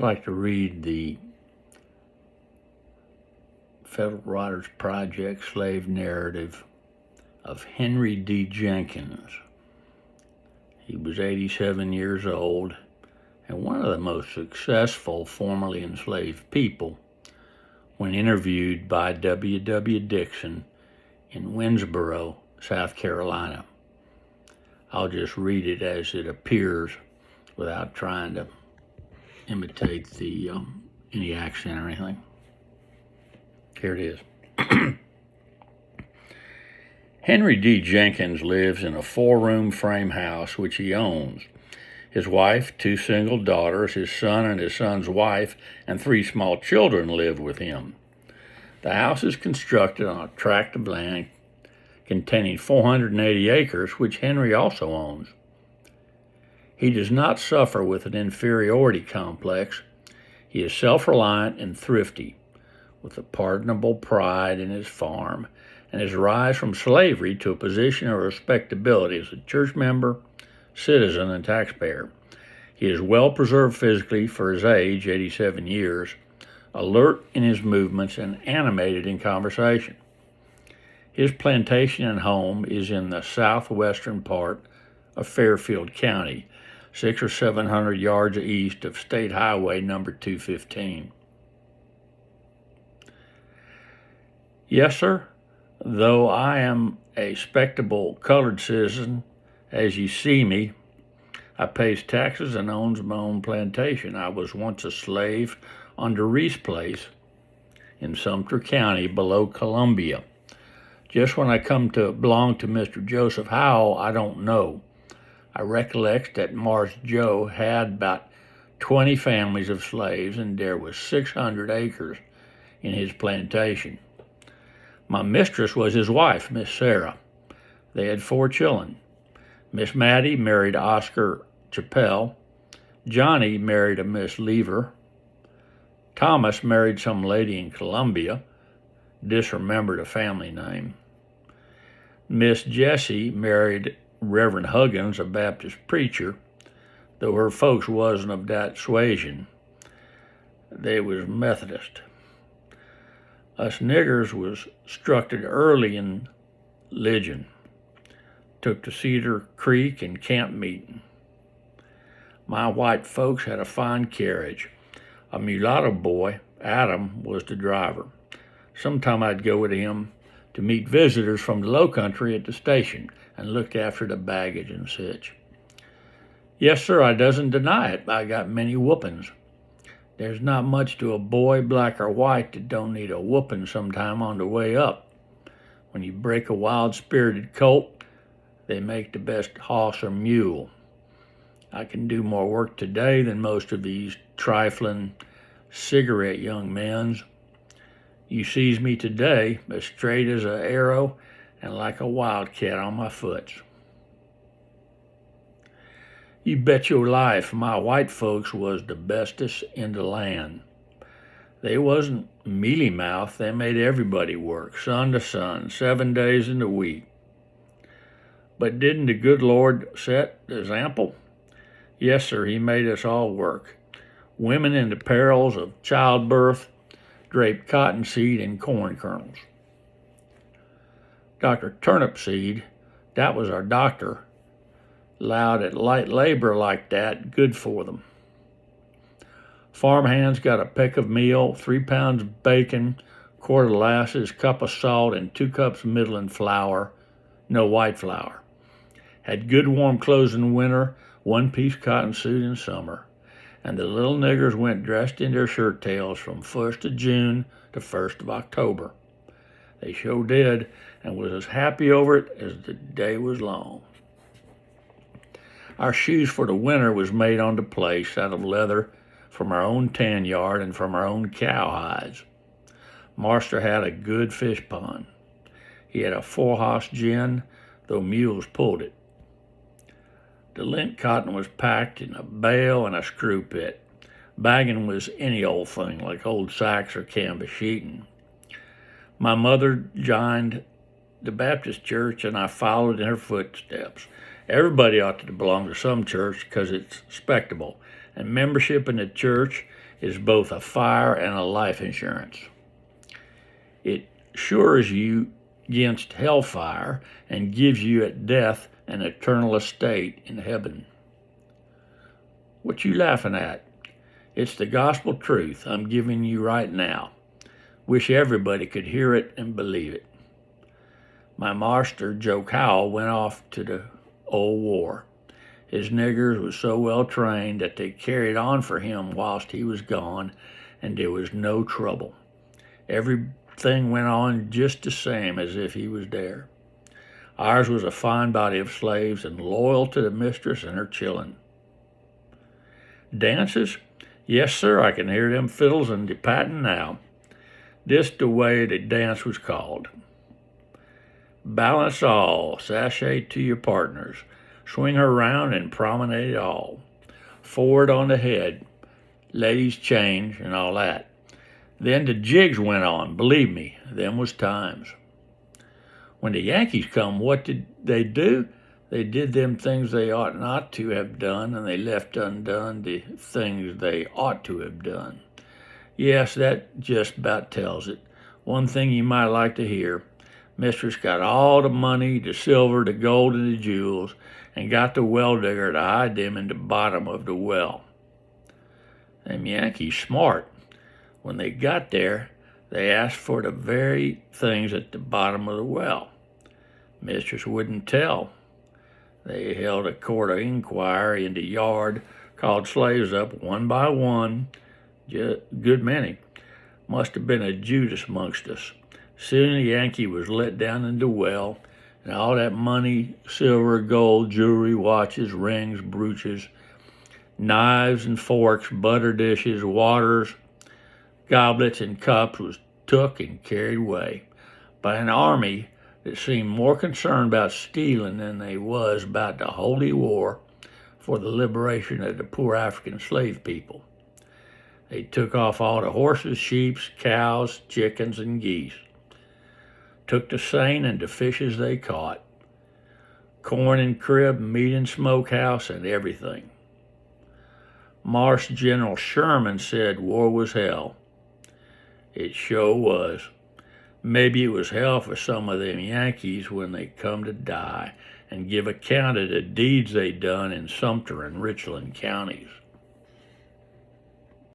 like to read the Federal Writers Project slave narrative of Henry D. Jenkins. He was 87 years old and one of the most successful formerly enslaved people when interviewed by W. Dixon in Winnsboro, South Carolina. I'll just read it as it appears without trying to imitate any accent or anything. Here it is. Henry D. Jenkins lives in a 4-room frame house which he owns. His wife, 2 single daughters, his son and his son's wife, and 3 small children live with him. The house is constructed on a tract of land containing 480 acres, which Henry also owns. He does not suffer with an inferiority complex. He is self-reliant and thrifty, with a pardonable pride in his farm and his rise from slavery to a position of respectability as a church member, citizen, and taxpayer. He is well preserved physically for his age, 87 years, alert in his movements, and animated in conversation. His plantation and home is in the southwestern part of Fairfield County, 600 or 700 yards east of State Highway number 215. Yes, sir, though I am a respectable colored citizen, as you see me, I pays taxes and owns my own plantation. I was once a slave under Reese Place in Sumter County below Columbia. Just when I come to belong to Mr. Joseph Howell, I don't know. I recollect that Mars Joe had about 20 families of slaves, and there was 600 acres in his plantation. My mistress was his wife, Miss Sarah. They had 4 children. Miss Mattie married Oscar Chappell. Johnny married a Miss Lever. Thomas married some lady in Columbia. Disremembered a family name. Miss Jessie married Reverend Huggins, a Baptist preacher, though her folks wasn't of that suasion. They was Methodist. Us niggers was structed early in religion. Took to Cedar Creek and camp meeting. My white folks had a fine carriage. A mulatto boy, Adam, was the driver. Sometime I'd go with him to meet visitors from the low country at the station and look after the baggage and such. Yes, sir, I doesn't deny it. I got many whoopings. There's not much to a boy, black or white, that don't need a whooping sometime on the way up. When you break a wild-spirited colt, they make the best hoss or mule. I can do more work today than most of these trifling cigarette young men's. You sees me today as straight as an arrow and like a wildcat on my foots. You bet your life my white folks was the bestest in the land. They wasn't mealy-mouthed. They made everybody work, sun to sun, 7 days in the week. But didn't the good Lord set the example? Yes, sir, he made us all work. Women in the perils of childbirth draped cottonseed and corn kernels. Dr. Turnipseed, that was our doctor, allowed at light labor like that, good for them. Farmhands got a peck of meal, 3 pounds of bacon, quart of molasses, cup of salt, and 2 cups of middling flour, no white flour. Had good warm clothes in winter, 1-piece cotton suit in summer. And the little niggers went dressed in their shirt tails from 1st of June to 1st of October. They sure did, and was as happy over it as the day was long. Our shoes for the winter was made on the place out of leather from our own tan yard and from our own cow hides. Marster had a good fish pond. He had a 4-hoss gin, though mules pulled it. The lint cotton was packed in a bale and a screw pit. Bagging was any old thing, like old sacks or canvas sheeting. My mother joined the Baptist church, and I followed in her footsteps. Everybody ought to belong to some church because it's respectable, and membership in the church is both a fire and a life insurance. It assures you against hellfire and gives you at death an eternal estate in heaven. What you laughing at? It's the gospel truth I'm giving you right now. Wish everybody could hear it and believe it. My master, Joe Cowell, went off to the old war. His niggers was so well trained that they carried on for him whilst he was gone, and there was no trouble. Everything went on just the same as if he was there. Ours was a fine body of slaves and loyal to the mistress and her chillin'. Dances? Yes, sir, I can hear them fiddles and the patting now. This the way the dance was called. Balance all, sashay to your partners, swing her round and promenade all. Forward on the head, ladies change and all that. Then the jigs went on, believe me, them was times. When the Yankees come, what did they do? They did them things they ought not to have done, and they left undone the things they ought to have done. Yes, that just about tells it. One thing you might like to hear. Mistress got all the money, the silver, the gold, and the jewels, and got the well digger to hide them in the bottom of the well. Them Yankees smart. When they got there, they asked for the very things at the bottom of the well. Mistress wouldn't tell. They held a court of inquiry in the yard, called slaves up one by one, good many. Must have been a Judas amongst us. Soon the Yankee was let down in the well, and all that money, silver, gold, jewelry, watches, rings, brooches, knives and forks, butter dishes, waters, goblets, and cups was took and carried away by an army that seemed more concerned about stealing than they was about the holy war for the liberation of the poor African slave people. They took off all the horses, sheep, cows, chickens, and geese. Took the seine and the fishes they caught, corn and crib, meat and smokehouse, and everything. Marsh General Sherman said war was hell. It sure was. Maybe it was hell for some of them Yankees when they come to die and give account of the deeds they done in Sumter and Richland counties.